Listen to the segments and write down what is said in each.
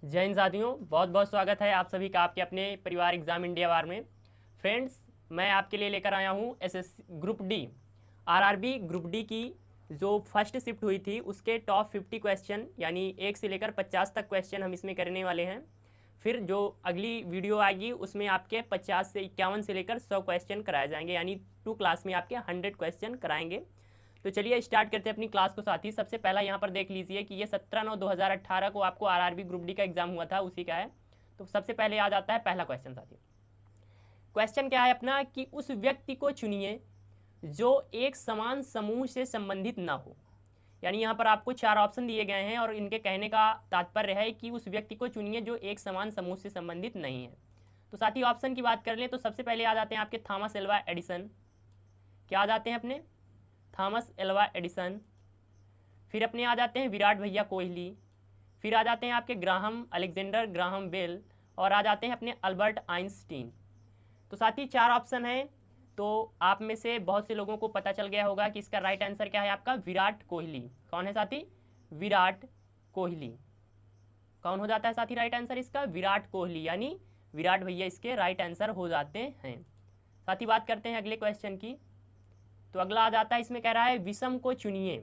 जय हिंद साथियों, बहुत बहुत स्वागत है आप सभी का आपके अपने परिवार एग्जाम इंडिया वार में। फ्रेंड्स, मैं आपके लिए लेकर आया हूँ SS group D RRB group D की जो फर्स्ट शिफ्ट हुई थी उसके टॉप 50 क्वेश्चन, यानी 1 से लेकर 50 तक क्वेश्चन हम इसमें करने वाले हैं। फिर जो अगली वीडियो आएगी उसमें आपके 50 से 51 से लेकर 100 क्वेश्चन कराए जाएंगे, यानी 2 क्लास में आपके 100 क्वेश्चन कराएंगे। तो चलिए स्टार्ट करते हैं अपनी क्लास को साथी। सबसे पहला यहाँ पर देख लीजिए कि ये 17/9/2018 को आपको आरआरबी ग्रुप डी का एग्जाम हुआ था, उसी का है। तो सबसे पहले आ जाता है पहला क्वेश्चन साथी। क्वेश्चन क्या है अपना कि उस व्यक्ति को चुनिए जो एक समान समूह से संबंधित ना हो। यानी यहाँ पर आपको 4 ऑप्शन दिए गए हैं और इनके कहने का तात्पर्य है कि उस व्यक्ति को चुनिए जो एक समान समूह से संबंधित नहीं है। तो साथी ऑप्शन की बात कर लें तो सबसे पहले आ जाते हैं आपके थॉमस एल्वा एडिसन। क्या आ जाते हैं अपने? Thomas Alva Edison. फिर अपने आ जाते हैं विराट भैया कोहली। फिर आ जाते हैं आपके ग्राहम अलेक्जेंडर ग्राहम बेल। और आ जाते हैं अपने अल्बर्ट आइंस्टीन। तो साथ ही 4 ऑप्शन हैं। तो आप में से बहुत से लोगों को पता चल गया होगा कि इसका राइट आंसर क्या है आपका? विराट कोहली। कौन है साथी? विराट कोहली। कौन हो जाता है साथी राइट आंसर इसका? विराट कोहली, यानी विराट भैया इसके राइट आंसर हो जाते हैं। साथ ही बात करते हैं अगले क्वेश्चन की। तो अगला आ जाता है, इसमें कह रहा है विषम को चुनिए,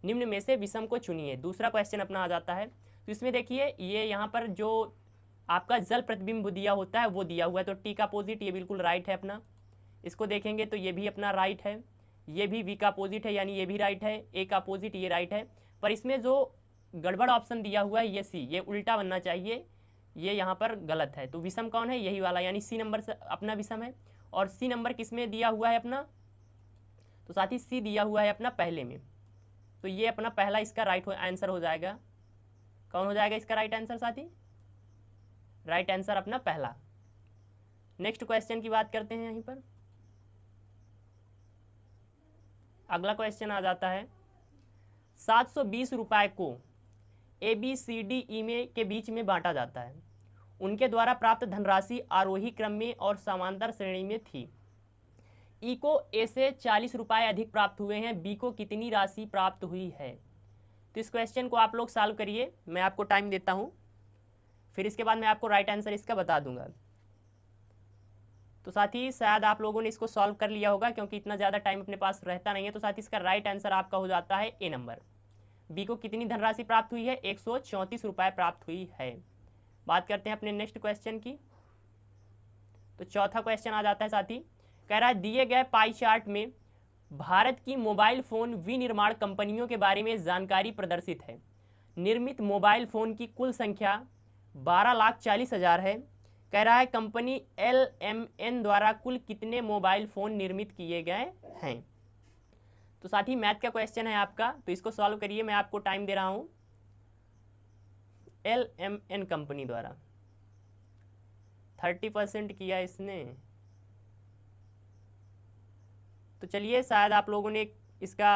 निम्न में से विषम को चुनिए। दूसरा क्वेश्चन अपना आ जाता है। तो इसमें देखिए ये यहाँ पर जो आपका जल प्रतिबिंब दिया होता है वो दिया हुआ है, तो टी का अपोजिट ये बिल्कुल राइट है अपना। इसको देखेंगे तो ये भी अपना राइट है, ये भी वी का अपोजिट है यानी ये भी राइट है, ए का अपोजिट ये राइट है। पर इसमें जो गड़बड़ ऑप्शन दिया हुआ है ये सी, ये उल्टा बनना चाहिए, ये यहाँ पर गलत है। तो विषम कौन है? यही वाला, यानी सी नंबर से अपना विषम है। और सी नंबर किस में दिया हुआ है अपना? तो साथ ही सी दिया हुआ है अपना पहले में। तो ये अपना पहला इसका राइट आंसर हो जाएगा। कौन हो जाएगा इसका राइट आंसर साथी? राइट आंसर अपना पहला। नेक्स्ट क्वेश्चन की बात करते हैं। यहीं पर अगला क्वेश्चन आ जाता है, 720 रुपये को A B C D E में के बीच में बांटा जाता है। उनके द्वारा प्राप्त धनराशि आरोही क्रम में और समांतर श्रेणी में थी। ई को ए से 40 रुपये अधिक प्राप्त हुए हैं, बी को कितनी राशि प्राप्त हुई है? तो इस क्वेश्चन को आप लोग सॉल्व करिए, मैं आपको टाइम देता हूँ, फिर इसके बाद मैं आपको राइट आंसर इसका बता दूंगा। तो साथ ही शायद आप लोगों ने इसको सॉल्व कर लिया होगा क्योंकि इतना ज़्यादा टाइम अपने पास रहता नहीं है। तो साथ ही इसका राइट आंसर आपका हो जाता है ए नंबर। बी को कितनी धनराशि प्राप्त हुई है? 134 रुपये प्राप्त हुई है। बात करते हैं अपने नेक्स्ट क्वेश्चन की। तो चौथा क्वेश्चन आ जाता है साथी, कह रहा है दिए गए पाई चार्ट में भारत की मोबाइल फ़ोन विनिर्माण कंपनियों के बारे में जानकारी प्रदर्शित है। निर्मित मोबाइल फ़ोन की कुल संख्या 12,40,000 है। कह रहा है कंपनी LMN द्वारा कुल कितने मोबाइल फ़ोन निर्मित किए गए हैं? तो साथ ही मैथ का क्वेश्चन है आपका, तो इसको सॉल्व करिए, मैं आपको टाइम दे रहा हूँ। LMN कंपनी द्वारा 30% किया इसने। तो चलिए शायद आप लोगों ने इसका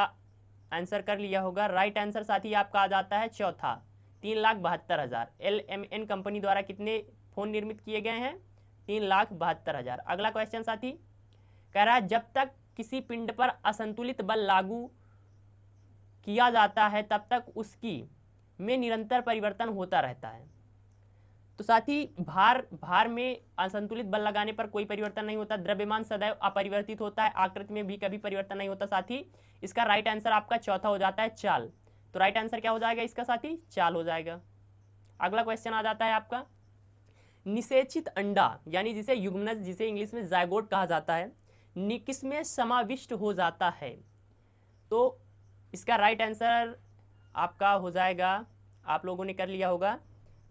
आंसर कर लिया होगा। राइट आंसर साथी आपका आ जाता है चौथा, 3,72,000। LMN कंपनी द्वारा कितने फ़ोन निर्मित किए गए हैं? 3,72,000। अगला क्वेश्चन साथी कह रहा है जब तक किसी पिंड पर असंतुलित बल लागू किया जाता है तब तक उसकी में निरंतर परिवर्तन होता रहता है। तो साथ ही भार में असंतुलित बल लगाने पर कोई परिवर्तन नहीं होता। द्रव्यमान सदैव अपरिवर्तित होता है, आकृति में भी कभी परिवर्तन नहीं होता। साथ ही इसका राइट आंसर आपका चौथा हो जाता है चाल। तो राइट आंसर क्या हो जाएगा इसका साथी? चाल हो जाएगा। अगला क्वेश्चन आ जाता है आपका, निषेचित अंडा यानी जिसे युग्मनज, जिसे इंग्लिश में जायगोट कहा जाता है, किस में समाविष्ट हो जाता है? तो इसका राइट आंसर आपका हो जाएगा, आप लोगों ने कर लिया होगा।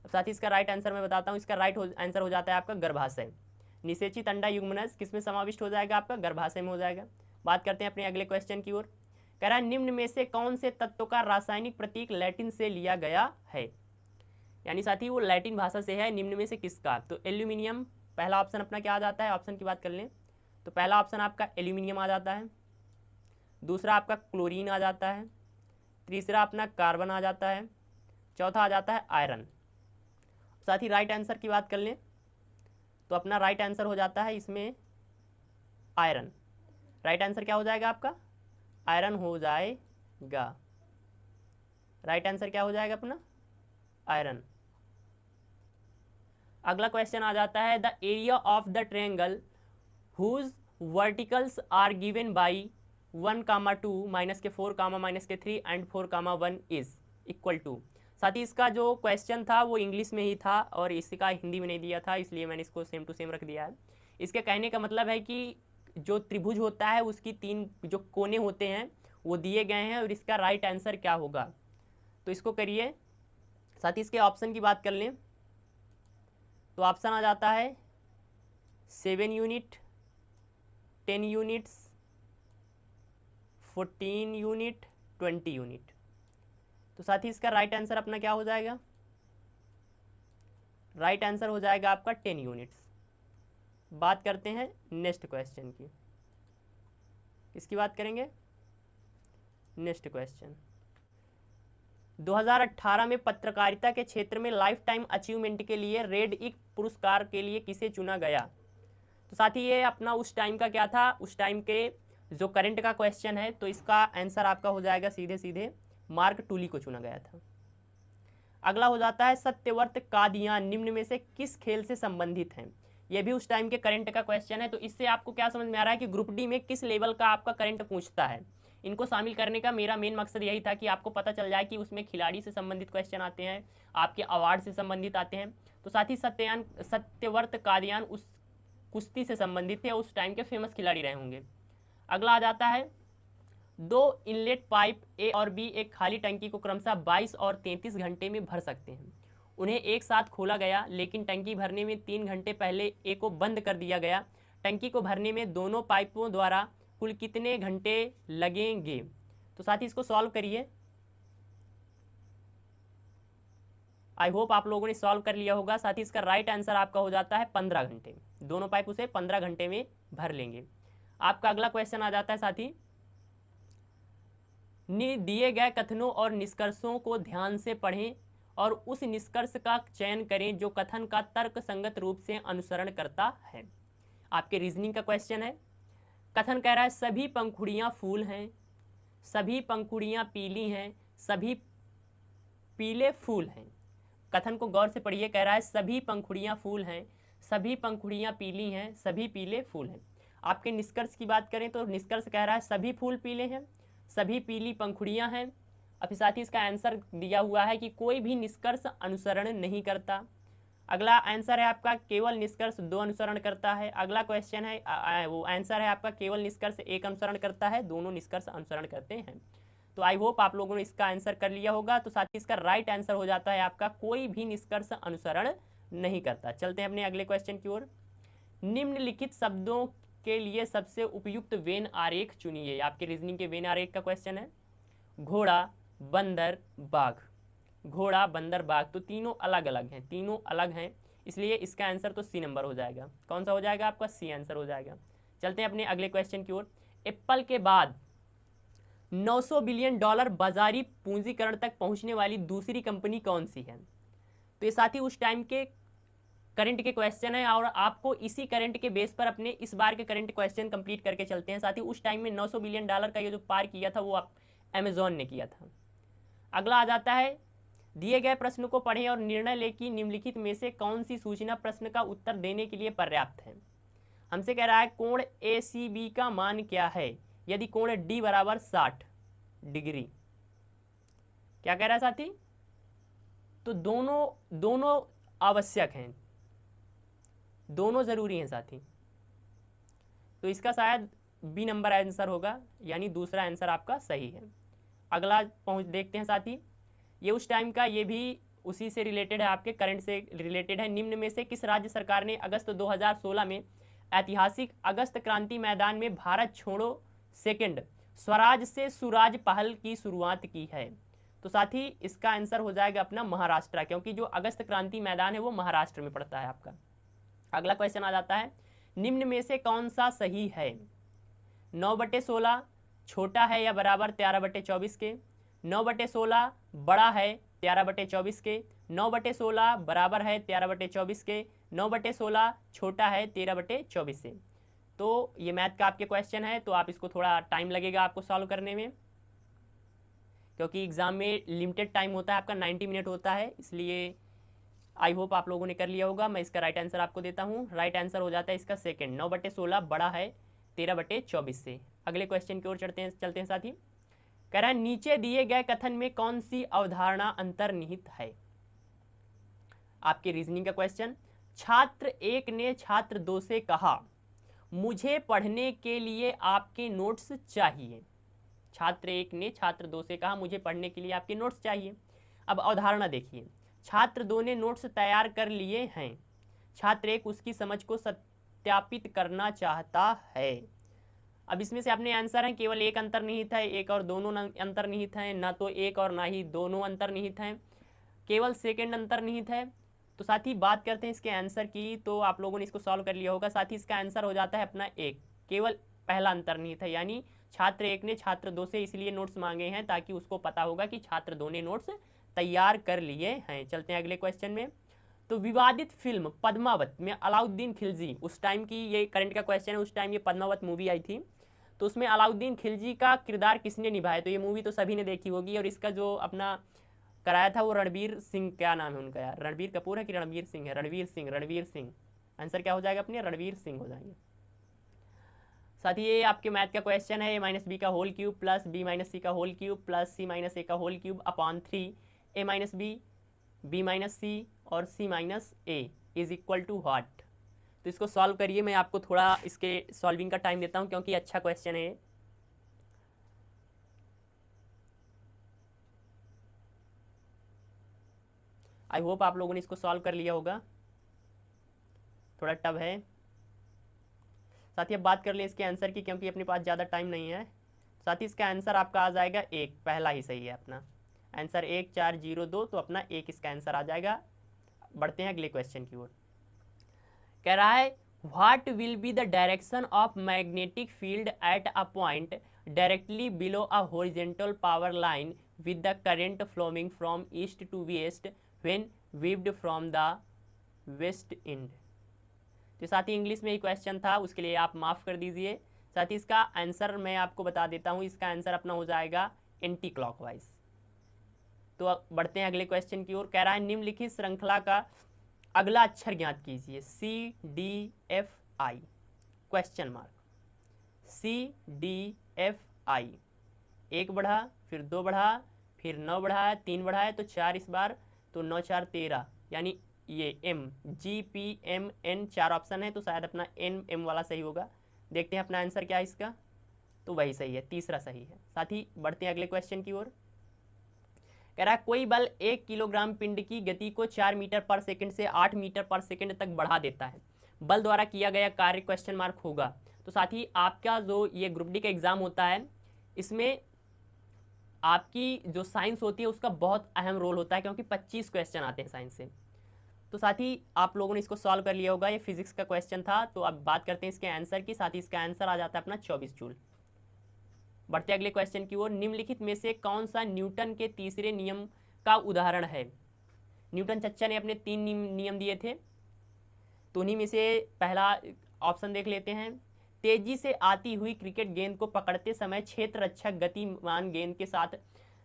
साथ ही इसका राइट आंसर मैं बताता हूँ, इसका राइट आंसर हो जाता है आपका गर्भाशय। निषेचित अंडा युग्मनज किस में समाविष्ट हो जाएगा? आपका गर्भाशय में हो जाएगा। बात करते हैं अपने अगले क्वेश्चन की ओर। कह रहा है निम्न में से कौन से तत्व का रासायनिक प्रतीक लैटिन से लिया गया है? यानी साथी वो लैटिन भाषा से है, निम्न में से किसका? तो एल्यूमिनियम पहला ऑप्शन अपना क्या आ जाता है? ऑप्शन की बात कर लें तो पहला ऑप्शन आपका एल्यूमिनियम आ जाता है, दूसरा आपका क्लोरीन आ जाता है, तीसरा अपना कार्बन आ जाता है, चौथा आ जाता है आयरन। साथ ही राइट आंसर की बात कर लें तो अपना राइट आंसर हो जाता है इसमें आयरन। राइट आंसर क्या हो जाएगा आपका? आयरन हो जाएगा। राइट आंसर क्या हो जाएगा अपना? आयरन। अगला क्वेश्चन आ जाता है, the area of the triangle whose verticals are given by 1,2 -4, -3 and 4,1 is equal to. साथ ही इसका जो क्वेश्चन था वो इंग्लिश में ही था और इसका हिंदी में नहीं दिया था, इसलिए मैंने इसको सेम टू सेम रख दिया है। इसके कहने का मतलब है कि जो त्रिभुज होता है उसकी 3 जो कोने होते हैं वो दिए गए हैं और इसका राइट आंसर क्या होगा, तो इसको करिए। साथ ही इसके ऑप्शन की बात कर लें तो ऑप्शन आ जाता है 7 यूनिट, 10 यूनिट्स, 14 यूनिट, 20 यूनिट। तो साथ ही इसका राइट आंसर अपना क्या हो जाएगा, राइट आंसर हो जाएगा आपका 10 यूनिट्स। बात करते हैं नेक्स्ट क्वेश्चन की, किसकी बात करेंगे, नेक्स्ट क्वेश्चन। 2018 में पत्रकारिता के क्षेत्र में लाइफ टाइम अचीवमेंट के लिए रेड इक पुरस्कार के लिए किसे चुना गया। तो साथ ही ये अपना उस टाइम का क्या था, उस टाइम के जो करंट का क्वेश्चन है, तो इसका आंसर आपका हो जाएगा सीधे सीधे मार्क टूली को चुना गया था। अगला हो जाता है, सत्यव्रत कादियान निम्न में से किस खेल से संबंधित हैं। यह भी उस टाइम के करंट का क्वेश्चन है। तो इससे आपको क्या समझ में आ रहा है कि ग्रुप डी में किस लेवल का आपका करंट पूछता है। इनको शामिल करने का मेरा मेन मकसद यही था कि आपको पता चल जाए कि उसमें खिलाड़ी से संबंधित क्वेश्चन आते हैं, आपके अवार्ड से संबंधित आते हैं। तो साथ ही सत्यव्रत कादियान उस कुश्ती से संबंधित थे, उस टाइम के फेमस खिलाड़ी रहे होंगे। अगला आ जाता है, 2 इनलेट पाइप ए और बी एक खाली टंकी को क्रमशः 22 और 33 घंटे में भर सकते हैं। उन्हें एक साथ खोला गया, लेकिन टंकी भरने में 3 घंटे पहले ए को बंद कर दिया गया। टंकी को भरने में दोनों पाइपों द्वारा कुल कितने घंटे लगेंगे। तो साथ ही इसको सॉल्व करिए। आई होप आप लोगों ने सॉल्व कर लिया होगा। साथ ही इसका राइट आंसर आपका हो जाता है 15 घंटे। दोनों पाइप उसे 15 घंटे में भर लेंगे। आपका अगला क्वेश्चन आ जाता है, साथी दिए गए कथनों और निष्कर्षों को ध्यान से पढ़ें और उस निष्कर्ष का चयन करें जो कथन का तर्क संगत रूप से अनुसरण करता है। आपके रीजनिंग का क्वेश्चन है। कथन कह रहा है सभी पंखुड़ियां फूल हैं, सभी पंखुड़ियां पीली हैं, सभी पीले फूल हैं। कथन को गौर से पढ़िए। कह रहा है सभी पंखुड़ियां फूल हैं, सभी पंखुड़ियां पीली हैं, सभी पीले फूल हैं। आपके निष्कर्ष की बात करें तो निष्कर्ष कह रहा है सभी फूल पीले हैं, सभी पीली पंखुड़ियां हैं। अब साथ ही इसका आंसर दिया हुआ है कि कोई भी निष्कर्ष अनुसरण नहीं करता। अगला आंसर है आपका केवल निष्कर्ष 2 अनुसरण करता है। अगला क्वेश्चन है वो आंसर है आपका केवल निष्कर्ष 1 अनुसरण करता है, दोनों निष्कर्ष अनुसरण करते हैं। तो आई होप आप लोगों ने इसका आंसर कर लिया होगा। तो साथ ही इसका राइट आंसर हो जाता है आपका कोई भी निष्कर्ष अनुसरण नहीं करता। चलते हैं अपने अगले क्वेश्चन की ओर। निम्नलिखित शब्दों के लिए सबसे उपयुक्त वेन आरेख चुनिए। आपके रीजनिंग के वेन आरेख का क्वेश्चन है। घोड़ा, बंदर, बाघ। घोड़ा, बंदर, बाघ, तो तीनों अलग अलग हैं, तीनों अलग हैं, इसलिए इसका आंसर तो सी नंबर हो जाएगा। कौन सा हो जाएगा आपका, सी आंसर हो जाएगा। चलते हैं अपने अगले क्वेश्चन की ओर। एप्पल के बाद 900 बिलियन डॉलर बाजारी पूंजीकरण तक पहुंचने वाली दूसरी कंपनी कौन सी है। तो ये साथ ही उस टाइम के करंट के क्वेश्चन है और आपको इसी करंट के बेस पर अपने इस बार के करंट क्वेश्चन कंप्लीट करके चलते हैं। साथ ही उस टाइम में 900 बिलियन डॉलर का ये जो पार किया था वो अमेजॉन ने किया था। अगला आ जाता है, दिए गए प्रश्न को पढ़ें और निर्णय लें कि निम्नलिखित में से कौन सी सूचना प्रश्न का उत्तर देने के लिए पर्याप्त है। हमसे कह रहा है कोण ACB का मान क्या है यदि कोण D बराबर 60 डिग्री। क्या कह रहा है साथी, तो दोनों आवश्यक हैं, दोनों जरूरी हैं साथी। तो इसका शायद बी नंबर आंसर होगा, यानी दूसरा आंसर आपका सही है। अगला देखते हैं साथी। ये उस टाइम का, ये भी उसी से रिलेटेड है, आपके करंट से रिलेटेड है। निम्न में से किस राज्य सरकार ने अगस्त 2016 में ऐतिहासिक अगस्त क्रांति मैदान में भारत छोड़ो सेकंड स्वराज से सुराज पहल की शुरुआत की है। तो साथ ही इसका आंसर हो जाएगा अपना महाराष्ट्र, क्योंकि जो अगस्त क्रांति मैदान है वो महाराष्ट्र में पड़ता है आपका। अगला क्वेश्चन आ जाता है, निम्न में से कौन सा सही है। 9/16 छोटा है या बराबर 13/24 के, 9/16 बड़ा है 13/24 के, 9/16 बराबर है 13/24 के, 9/16 छोटा है 13/24 से। तो ये मैथ का आपके क्वेश्चन है, तो आप इसको थोड़ा टाइम लगेगा आपको सॉल्व करने में, क्योंकि एग्जाम में लिमिटेड टाइम होता है आपका 90 मिनट होता है, इसलिए आई होप आप लोगों ने कर लिया होगा। मैं इसका राइट आंसर आपको देता हूँ। राइट आंसर हो जाता है इसका सेकंड, 9/16 बड़ा है 13/24 से। अगले क्वेश्चन की ओर चलते हैं साथी। कह रहा है नीचे दिए गए कथन में कौन सी अवधारणा अंतर्निहित है। आपके रीजनिंग का क्वेश्चन। छात्र एक ने छात्र दो से कहा मुझे पढ़ने के लिए आपके नोट्स चाहिए। छात्र एक ने छात्र दो से कहा मुझे पढ़ने के लिए आपके नोट्स चाहिए। अब अवधारणा देखिए, छात्र दो ने नोट्स तैयार कर लिए हैं, छात्र एक उसकी समझ को सत्यापित करना चाहता है। अब इसमें से अपने आंसर हैं, केवल एक अंतर्निहित है, एक और दोनों अंतर्निहित हैं, ना तो एक और ना ही दोनों अंतर्निहित हैं, केवल सेकंड अंतर्निहित है। तो साथ ही बात करते हैं इसके आंसर की, तो आप लोगों ने इसको सॉल्व कर लिया होगा। साथ ही इसका आंसर हो जाता है अपना एक, केवल पहला अंतर्निहित है, यानी छात्र एक ने छात्र दो से इसलिए नोट्स मांगे हैं ताकि उसको पता होगा कि छात्र दो ने नोट्स तैयार कर लिए हैं। चलते हैं अगले क्वेश्चन में। तो विवादित फिल्म पद्मावत में अलाउद्दीन खिलजी, उस टाइम की, ये करंट का क्वेश्चन है, उस टाइम ये पद्मावत मूवी आई थी, तो उसमें अलाउद्दीन खिलजी का किरदार किसने निभाया। तो ये मूवी तो सभी ने देखी होगी, और इसका जो अपना कराया था वो रणवीर सिंह, क्या नाम है उनका यार, रणबीर कपूर है कि रणवीर सिंह है, रणवीर सिंह। आंसर क्या हो जाएगा अपने, रणवीर सिंह हो जाएंगे। साथ ही ये आपके मैथ का क्वेश्चन है, a-b का होल क्यूब प्लस b-c का होल क्यूब प्लस c-a का whole cube upon 3 a-b b-c और c-a is equal to what. तो इसको सॉल्व करिए, मैं आपको थोड़ा इसके सॉल्विंग का टाइम देता हूं क्योंकि अच्छा क्वेश्चन है। आई होप आप लोगों ने इसको सॉल्व कर लिया होगा, थोड़ा टफ है। साथ ही अब बात कर ले इसके आंसर की, क्योंकि अपने पास ज़्यादा टाइम नहीं है। साथ ही इसका आंसर आपका आ जाएगा एक, पहला ही सही है अपना आंसर, 1402, तो अपना एक इसका आंसर आ जाएगा। बढ़ते हैं अगले क्वेश्चन की ओर। कह रहा है what will be the direction of magnetic field at a point directly below a horizontal power line with the current flowing from east to west when viewed from the west end. तो साथ ही English में ही question था, उसके लिए आप माफ़ कर दीजिए। साथ ही इसका आंसर मैं आपको बता देता हूँ, इसका आंसर अपना हो जाएगा एंटी क्लॉकवाइज। तो बढ़ते हैं अगले क्वेश्चन की ओर। कह रहा है निम्नलिखित श्रृंखला का अगला अक्षर ज्ञात कीजिए, CDFI क्वेश्चन मार्क। CDFI, एक बढ़ा, फिर दो बढ़ा, फिर 9 बढ़ा, 3 बढ़ा है तो 4 इस बार, तो 9 4 13, यानी ये MGPMN 4 ऑप्शन है, तो शायद अपना NM वाला सही होगा। देखते हैं अपना आंसर क्या है इसका, तो वही सही है, तीसरा सही है। साथ ही बढ़ते हैं अगले क्वेश्चन की ओर। कह रहा है कोई बल 1 किलोग्राम पिंड की गति को 4 मीटर पर सेकंड से 8 मीटर पर सेकंड तक बढ़ा देता है, बल द्वारा किया गया कार्य क्वेश्चन मार्क होगा। तो साथ ही आपका जो ये ग्रुप डी का एग्जाम होता है, इसमें आपकी जो साइंस होती है उसका बहुत अहम रोल होता है, क्योंकि 25 क्वेश्चन आते हैं साइंस से। तो साथ ही आप लोगों ने इसको सॉल्व कर लिया होगा, ये फिजिक्स का क्वेश्चन था। तो अब बात करते हैं इसके आंसर की। साथ ही इसका आंसर आ जाता है अपना 24 जूल। बढ़ते अगले क्वेश्चन की ओर। निम्नलिखित में से कौन सा न्यूटन के तीसरे नियम का उदाहरण है। न्यूटन चच्चा ने अपने 3 नियम दिए थे, तो उन्हीं में से पहला ऑप्शन देख लेते हैं। तेजी से आती हुई क्रिकेट गेंद को पकड़ते समय क्षेत्र रक्षक गतिमान गेंद के साथ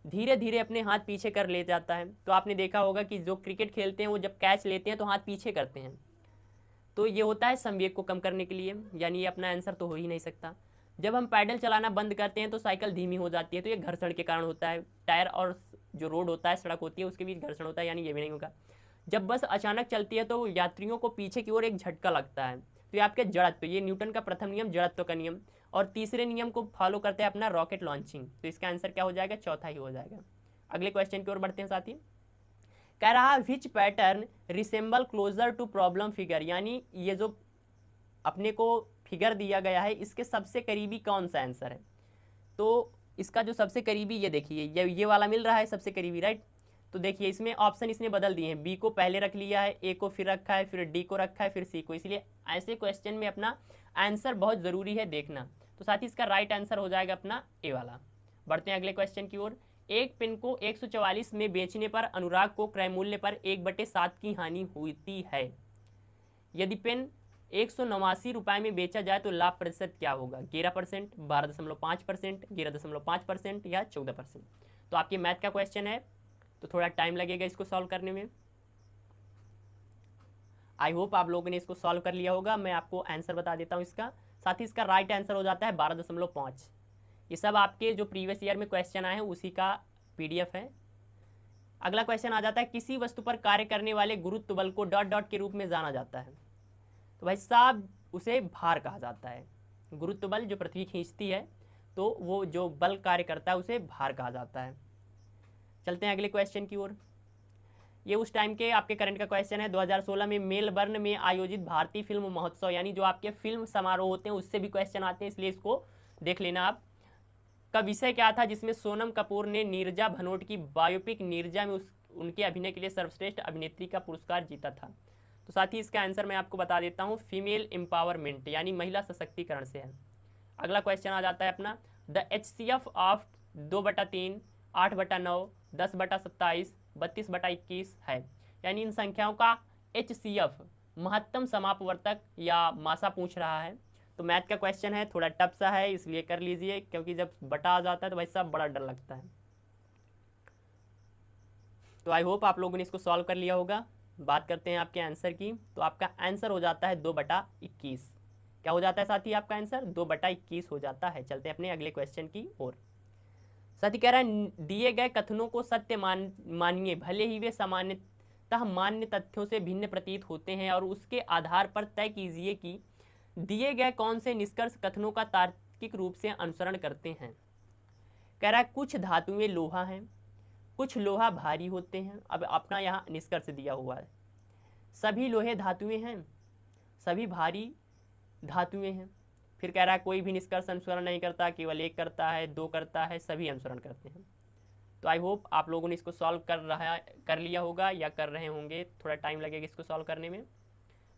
धीरे धीरे अपने हाथ पीछे कर ले जाता है। तो आपने देखा होगा कि जो क्रिकेट खेलते हैं वो जब कैच लेते हैं तो हाथ पीछे करते हैं, तो ये होता है संवेग को कम करने के लिए, यानी ये अपना आंसर तो हो ही नहीं सकता। जब हम पैडल चलाना बंद करते हैं तो साइकिल धीमी हो जाती है, तो ये घर्षण के कारण होता है। टायर और जो रोड होता है, सड़क होती है, उसके बीच घर्षण होता है, यानी ये भी नहीं होगा। जब बस अचानक चलती है तो यात्रियों को पीछे की ओर एक झटका लगता है, तो ये आपके जड़त्व, ये न्यूटन का प्रथम नियम, जड़त्व का नियम। और तीसरे नियम को फॉलो करते हैं अपना रॉकेट लॉन्चिंग, तो इसका आंसर क्या हो जाएगा, चौथा ही हो जाएगा। अगले क्वेश्चन की ओर बढ़ते हैं साथी। कह रहा which pattern resemble closer to problem figure, यानी ये जो अपने को फिगर दिया गया है इसके सबसे करीबी कौन सा आंसर है। तो इसका जो सबसे करीबी, ये देखिए, ये वाला मिल रहा है सबसे करीबी, राइट। तो देखिए इसमें ऑप्शन इसने बदल दिए हैं, बी को पहले रख लिया है, ए को फिर रखा है, फिर डी को रखा है, फिर सी को। इसलिए ऐसे क्वेश्चन में अपना आंसर बहुत ज़रूरी है देखना। तो साथ ही इसका राइट आंसर हो जाएगा अपना ए वाला। बढ़ते हैं अगले क्वेश्चन की ओर। एक पेन को 144 में बेचने पर अनुराग को क्रय मूल्य पर 1/7 की हानि होती है। यदि पेन 189 रुपये में बेचा जाए तो लाभ प्रतिशत क्या होगा, 11%, 12.5%, 11.5% या 14%। तो आपके मैथ का क्वेश्चन है, तो थोड़ा टाइम लगेगा इसको सॉल्व करने में। आई होप आप लोगों ने इसको सॉल्व कर लिया होगा। मैं आपको आंसर बता देता हूँ इसका, साथ ही इसका राइट आंसर हो जाता है 12.5। ये सब आपके जो प्रीवियस ईयर में क्वेश्चन आए हैं उसी का PDF है। अगला क्वेश्चन आ जाता है, किसी वस्तु पर कार्य करने वाले गुरुत्व बल को डॉट डॉट के रूप में जाना जाता है। तो भाई साहब उसे भार कहा जाता है। गुरुत्व बल जो पृथ्वी खींचती है, तो वो जो बल कार्य करता है उसे भार कहा जाता है। चलते हैं अगले क्वेश्चन की ओर। ये उस टाइम के आपके करंट का क्वेश्चन है। 2016 में मेलबर्न में आयोजित भारतीय फिल्म महोत्सव, यानी जो आपके फिल्म समारोह होते हैं उससे भी क्वेश्चन आते हैं, इसलिए इसको देख लेना आप। का विषय क्या था जिसमें सोनम कपूर ने नीरजा भनोट की बायोपिक नीरजा में उनके अभिनय के लिए सर्वश्रेष्ठ अभिनेत्री का पुरस्कार जीता था। तो साथ ही इसका आंसर मैं आपको बता देता हूँ, फीमेल एम्पावरमेंट यानी महिला सशक्तिकरण से है। अगला क्वेश्चन आ जाता है अपना, द HCF ऑफ 2/3, 8/9, 10/27, 32/21 है, यानी इन संख्याओं का HCF महत्तम समापवर्तक या मासा पूछ रहा है। तो मैथ का क्वेश्चन है, थोड़ा टफ सा है, इसलिए कर लीजिए, क्योंकि जब बटा आ जाता है तो भाई साहब बड़ा डर लगता है। तो आई होप आप लोगों ने इसको सॉल्व कर लिया होगा। बात करते हैं आपके आंसर की। तो आपका आंसर हो जाता है 2/21। क्या हो जाता है साथी आपका आंसर? 2/21 हो जाता है। चलते हैं अपने अगले क्वेश्चन की ओर। साथी कह रहा है, दिए गए कथनों को सत्य मानिए, भले ही वे सामान्यतः मान्य तथ्यों से भिन्न प्रतीत होते हैं, और उसके आधार पर तय कीजिए कि दिए गए कौन से निष्कर्ष कथनों का तार्किक रूप से अनुसरण करते हैं। कह रहा है कुछ धातुएं लोहा हैं, कुछ लोहा भारी होते हैं। अब अपना यहाँ निष्कर्ष दिया हुआ है, सभी लोहे धातुएं हैं, सभी भारी धातुएं हैं। फिर कह रहा है कोई भी निष्कर्ष अनुसरण नहीं करता, केवल एक करता है, दो करता है, सभी अनुसरण करते हैं। तो आई होप आप लोगों ने इसको सॉल्व कर लिया होगा या कर रहे होंगे, थोड़ा टाइम लगेगा इसको सॉल्व करने में।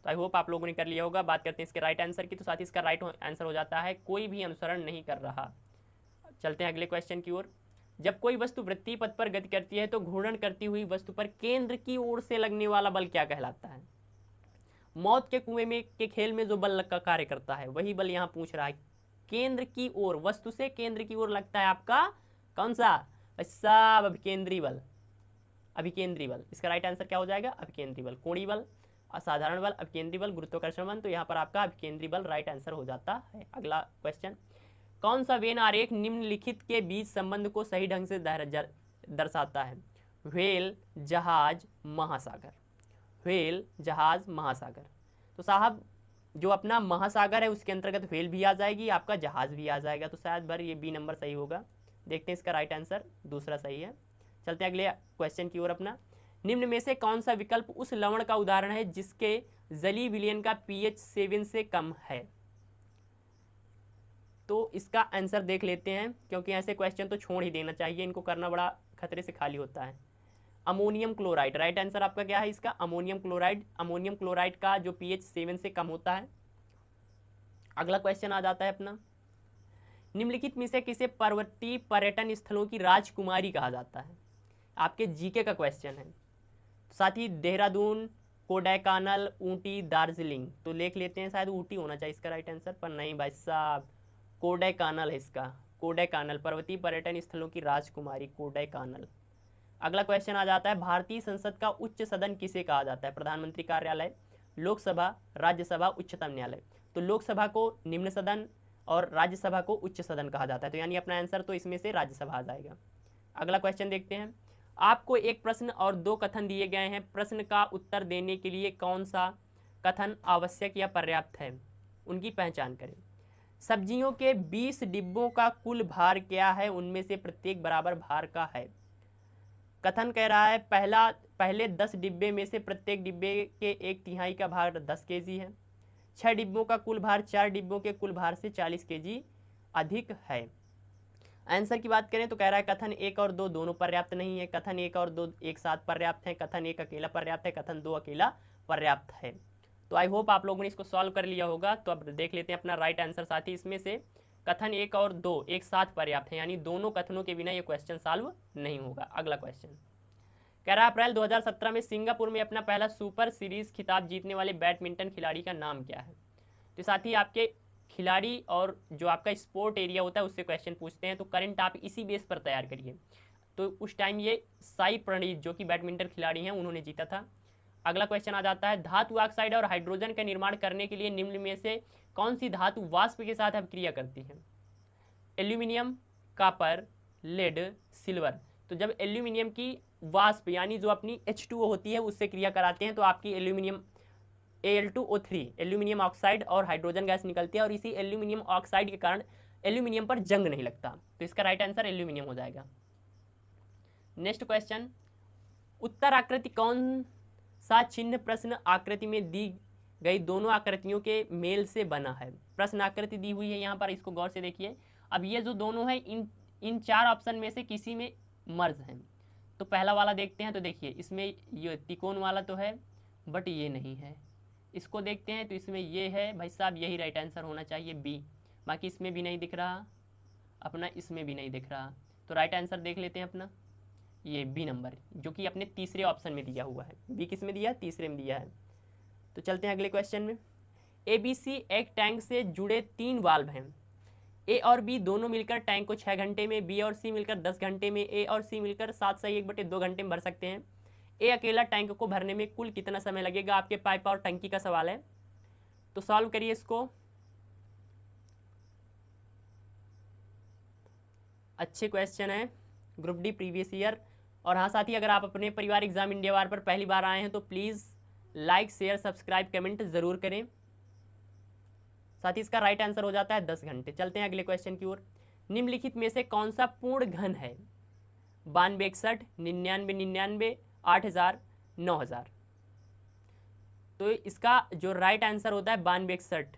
तो आई होप आप लोगों ने कर लिया होगा। बात करते हैं इसके राइट आंसर की। तो साथ ही इसका राइट आंसर हो जाता है कोई भी अनुसरण नहीं कर रहा। चलते हैं अगले क्वेश्चन की ओर। जब कोई वस्तु वृत्तीय पथ पर गति करती है तो घूर्णन करती हुई वस्तु पर केंद्र की ओर से लगने वाला बल क्या कहलाता है? मौत के कुएं में के खेल में जो बल का कार्य करता है वही बल यहाँ पूछ रहा है। केंद्र की ओर, वस्तु से केंद्र की ओर लगता है आपका कौन सा? सब अभिकेंद्री बल। अभिकेंद्री बल, इसका राइट आंसर क्या हो जाएगा? अभिकेंद्री बल। कोणीय बल, असाधारण बल, अभिकेंद्री बल, गुरुत्वाकर्षण बल। तो यहाँ पर आपका अभिकेंद्री बल राइट आंसर हो जाता है। अगला क्वेश्चन, कौन सा वेन आरेख निम्नलिखित के बीच संबंध को सही ढंग से दर्शाता है? व्हेल, जहाज, महासागर। व्हेल, जहाज, महासागर। तो साहब जो अपना महासागर है उसके अंतर्गत व्हेल भी आ जाएगी, आपका जहाज भी आ जाएगा। तो शायद भर ये बी नंबर सही होगा। देखते हैं इसका राइट आंसर दूसरा सही है। चलते हैं अगले क्वेश्चन की ओर अपना। निम्न में से कौन सा विकल्प उस लवण का उदाहरण है जिसके जलीय विलयन का pH 7 से कम है? तो इसका आंसर देख लेते हैं, क्योंकि ऐसे क्वेश्चन तो छोड़ ही देना चाहिए, इनको करना बड़ा खतरे से खाली होता है। अमोनियम क्लोराइड, राइट आंसर आपका क्या है इसका? Ammonium chloride. अमोनियम क्लोराइड का जो pH 7 से कम होता है। अगला क्वेश्चन आ जाता है अपना, निम्नलिखित में से किसे पर्वतीय पर्यटन स्थलों की राजकुमारी कहा जाता है? आपके जीके का क्वेश्चन है। साथ ही देहरादून, कोडाईकनाल, ऊटी, दार्जिलिंग। तो लिख लेते हैं, शायद ऊटी होना चाहिए इसका राइट आंसर, पर नहीं भाई साहब, कोडाईकनाल है इसका। कोडाईकनाल, पर्वतीय पर्यटन स्थलों की राजकुमारी कोडाईकनाल। अगला क्वेश्चन आ जाता है, भारतीय संसद का उच्च सदन किसे कहा जाता है? प्रधानमंत्री कार्यालय, लोकसभा, राज्यसभा, उच्चतम न्यायालय। तो लोकसभा को निम्न सदन और राज्यसभा को उच्च सदन कहा जाता है। तो यानी अपना आंसर तो इसमें से राज्यसभा आ जाएगा। अगला क्वेश्चन देखते हैं, आपको एक प्रश्न और दो कथन दिए गए हैं। प्रश्न का उत्तर देने के लिए कौन सा कथन आवश्यक या पर्याप्त है, उनकी पहचान करें। सब्जियों के 20 डिब्बों का कुल भार क्या है? उनमें से प्रत्येक बराबर भार का है। कथन कह रहा है पहले 10 डिब्बे में से प्रत्येक डिब्बे के 1/3 का भार 10 kg है। 6 डिब्बों का कुल भार 4 डिब्बों के कुल भार से 40 kg अधिक है। आंसर की बात करें तो कह रहा है कथन 1 और 2 दोनों पर्याप्त नहीं है। कथन 1 और 2 एक साथ पर्याप्त है। कथन 1 अकेला पर्याप्त है। कथन 2 अकेला पर्याप्त है। तो आई होप आप लोगों ने इसको सॉल्व कर लिया होगा। तो अब देख लेते हैं अपना राइट आंसर। साथ ही इसमें से कथन 1 और 2 एक साथ पर्याप्त है, यानी दोनों कथनों के बिना ये क्वेश्चन सॉल्व नहीं होगा। अगला क्वेश्चन कह रहा है, अप्रैल 2017 में सिंगापुर में अपना पहला सुपर सीरीज खिताब जीतने वाले बैडमिंटन खिलाड़ी का नाम क्या है? तो साथ ही आपके खिलाड़ी और जो आपका स्पोर्ट एरिया होता है उससे क्वेश्चन पूछते हैं, तो करंट आप इसी बेस पर तैयार करिए। तो उस टाइम ये साई प्रणीत जो कि बैडमिंटन खिलाड़ी हैं उन्होंने जीता था। अगला क्वेश्चन आ जाता है, धातु ऑक्साइड और हाइड्रोजन का निर्माण करने के लिए निम्न में से कौन सी धातु वाष्प के साथ अभिक्रिया करती है? Aluminium, copper, lead, silver. तो जब एल्यूमिनियम की वाष्प यानी जो अपनी H2O होती है उससे क्रिया कराते हैं तो आपकी एल्यूमिनियम Al2O3 एल्यूमिनियम ऑक्साइड और हाइड्रोजन गैस निकलती है, और इसी एल्यूमिनियम ऑक्साइड के कारण एल्यूमिनियम पर जंग नहीं लगता। तो इसका राइट आंसर एल्यूमिनियम हो जाएगा। नेक्स्ट क्वेश्चन, उत्तर आकृति कौन सा चिन्ह प्रश्न आकृति में दी गई दोनों आकृतियों के मेल से बना है? प्रश्न आकृति दी हुई है यहाँ पर, इसको गौर से देखिए। अब ये जो दोनों है इन चार ऑप्शन में से किसी में मर्ज है। तो पहला वाला देखते हैं, तो देखिए इसमें ये त्रिकोण वाला तो है बट ये नहीं है। इसको देखते हैं तो इसमें ये है, भाई साहब यही राइट आंसर होना चाहिए बी। बाकी इसमें भी नहीं दिख रहा अपना, इसमें भी नहीं दिख रहा। तो राइट आंसर देख लेते हैं अपना, ये बी नंबर, जो कि अपने तीसरे ऑप्शन में दिया हुआ है। बी किस में दिया है? तीसरे में दिया है। तो चलते हैं अगले क्वेश्चन में। ABC एक टैंक से जुड़े 3 वाल्व हैं। ए और बी दोनों मिलकर टैंक को 6 घंटे में, बी और सी मिलकर 10 घंटे में, ए और सी मिलकर 7/1/2 घंटे में भर सकते हैं। ए अकेला टैंक को भरने में कुल कितना समय लगेगा? आपके पाइप और टंकी का सवाल है। तो सॉल्व करिए इसको। अच्छे क्वेश्चन है, ग्रुप डी प्रीवियस ईयर। और हाँ साथी, अगर आप अपने परिवार एग्जाम इंडिया वार पर पहली बार आए हैं तो please like, share, subscribe, comment ज़रूर करें। साथ ही इसका राइट आंसर हो जाता है 10 घंटे। चलते हैं अगले क्वेश्चन की ओर। निम्नलिखित में से कौन सा पूर्ण घन है? 92, 61, 99, 99, 8000, 9000। तो इसका जो राइट आंसर होता है 92, 61,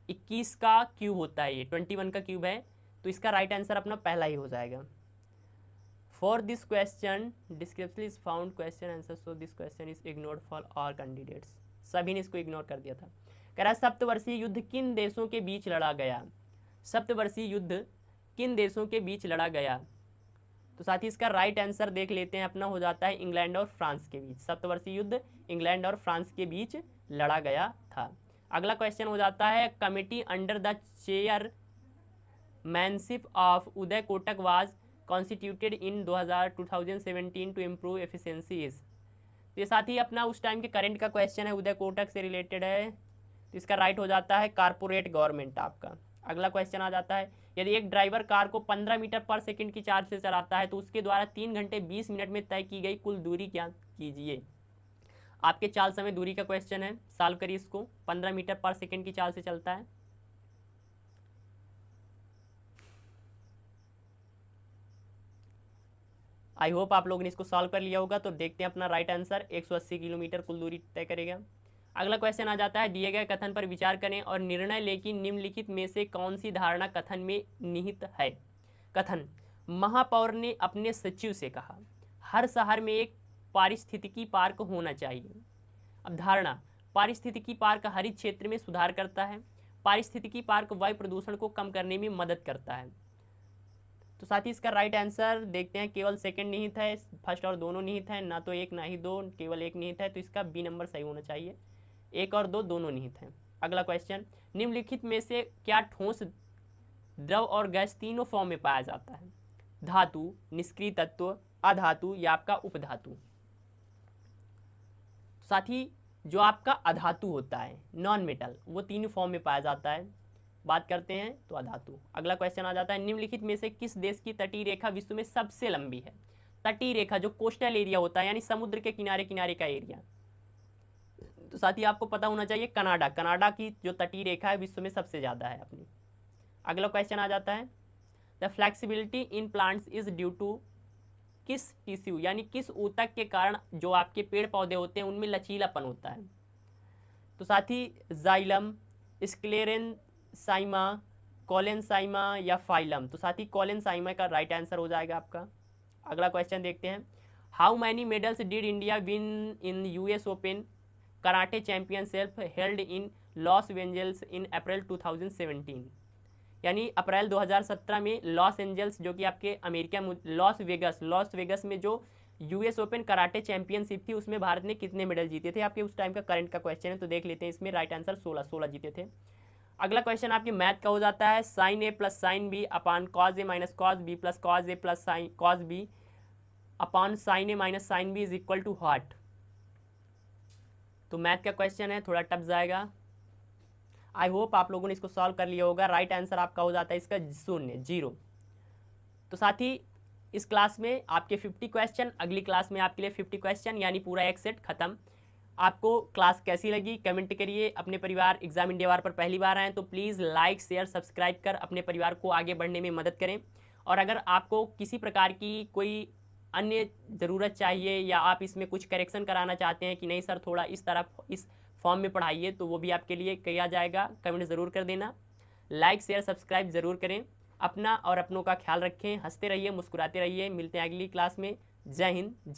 21 का क्यूब होता है, ये 21 का क्यूब है। तो इसका राइट आंसर अपना पहला ही हो जाएगा। For this question description is found question answer, so this question is ignored for all candidates. सभी ने इसको इग्नोर कर दिया था। कह रहा है सप्तवर्षीय युद्ध किन देशों के बीच लड़ा गया? सप्तवर्षीय युद्ध किन देशों के बीच लड़ा गया? तो साथ ही इसका राइट आंसर देख लेते हैं अपना, हो जाता है इंग्लैंड और फ्रांस के बीच। सप्तवर्षीय युद्ध इंग्लैंड और फ्रांस के बीच लड़ा गया था। अगला क्वेश्चन हो जाता है, committee under the chairmanship of Uday Kotak was constituted in 2017 to improve efficiencies. तो ये साथ ही अपना उस टाइम के करंट का क्वेश्चन है, उदय कोटक से रिलेटेड है। तो इसका राइट हो जाता है कारपोरेट गवर्नमेंट आपका। अगला क्वेश्चन आ जाता है, यदि एक ड्राइवर कार को 15 मीटर पर सेकंड की चार्ज से चलाता है तो उसके द्वारा 3 घंटे 20 मिनट में तय की गई कुल दूरी क्या कीजिए? आपके चाल समय दूरी का क्वेश्चन है, सॉल्व करिए इसको। 15 मीटर पर सेकंड की चाल से चलता है। आई होप आप लोगों ने इसको सॉल्व कर लिया होगा। तो देखते हैं अपना राइट आंसर, 180 किलोमीटर कुल दूरी तय करेगा। अगला क्वेश्चन आ जाता है, दिए गए कथन पर विचार करें और निर्णय लें कि निम्नलिखित में से कौन सी धारणा कथन में निहित है। कथन, महापौर ने अपने सचिव से कहा हर शहर में एक पारिस्थितिकी पार्क होना चाहिए। अब धारणा, पारिस्थितिकी पार्क हरित क्षेत्र में सुधार करता है। पारिस्थितिकी पार्क वायु प्रदूषण को कम करने में मदद करता है। तो साथ ही इसका राइट आंसर देखते हैं, केवल सेकंड निहित है, फर्स्ट और दोनों निहित है, ना तो एक ना ही दो, केवल एक निहित है। तो इसका बी नंबर सही होना चाहिए। 1 और 2 दोनों निहित हैं। अगला क्वेश्चन, निम्नलिखित में से क्या ठोस, द्रव और गैस तीनों फॉर्म में पाया जाता है? धातु, निष्क्रिय तत्व, अधातु या आपका उपधातु? साथ ही जो आपका अधातु होता है, नॉन मेटल, वो तीनों फॉर्म में पाया जाता है। बात करते हैं तो अधातु। अगला क्वेश्चन आ जाता है, निम्नलिखित में से किस देश की तटीय रेखा विश्व में सबसे लंबी है? तटीय रेखा जो कोस्टल एरिया होता है, यानी समुद्र के किनारे किनारे का एरिया। तो साथ ही आपको पता होना चाहिए कनाडा, कनाडा की जो तटीय रेखा है विश्व में सबसे ज़्यादा है अपनी। अगला क्वेश्चन आ जाता है, the flexibility in plants is due to किस टिश्यू, यानी किस ऊतक के कारण जो आपके पेड़ पौधे होते हैं उनमें लचीलापन होता है? तो साथ ही जाइलम, स्क्लेरेंसाइमा, कोलेनसाइमा या फाइलम? तो साथ ही कोलेनसाइमा का राइट आंसर हो जाएगा आपका। अगला क्वेश्चन देखते हैं, how many medals did India win in US open karate championship held in Los Angeles in April 2017? यानी अप्रैल 2017 में लॉस एंजल्स, जो कि आपके अमेरिका में, लॉस वेगस में जो यूएस ओपन कराटे चैंपियनशिप थी उसमें भारत ने कितने मेडल जीते थे? आपके उस टाइम का करंट का क्वेश्चन है। तो देख लेते हैं, इसमें राइट आंसर 16 जीते थे। अगला क्वेश्चन आपके मैथ का हो जाता है, sign A plus sine B upon cos A minus cos B plus cos A plus sign cause B upon sine A minus sine B is equal to what? तो math का question है, थोड़ा tough जाएगा। I hope आप लोगों ने इसको solve कर लिया होगा। राइट आंसर आपका हो जाता है इसका 0, 0। तो साथ ही इस क्लास में आपके 50 क्वेश्चन, अगली क्लास में आपके लिए 50 क्वेश्चन, यानी पूरा एक सेट खत्म। आपको क्लास कैसी लगी कमेंट करिए। अपने परिवार एग्जाम इंडिया वार पर पहली बार आए तो प्लीज़ लाइक शेयर सब्सक्राइब कर अपने परिवार को आगे बढ़ने में मदद करें। और अगर आपको किसी प्रकार की कोई अन्य ज़रूरत चाहिए या आप इसमें कुछ करेक्शन कराना चाहते हैं कि नहीं सर थोड़ा इस तरफ इस फॉर्म में पढ़ाइए, तो वो भी आपके लिए किया जाएगा। कमेंट ज़रूर कर देना। लाइक शेयर सब्सक्राइब ज़रूर करें। अपना और अपनों का ख्याल रखें। हंसते रहिए, मुस्कुराते रहिए। मिलते हैं अगली क्लास में। जय हिंद।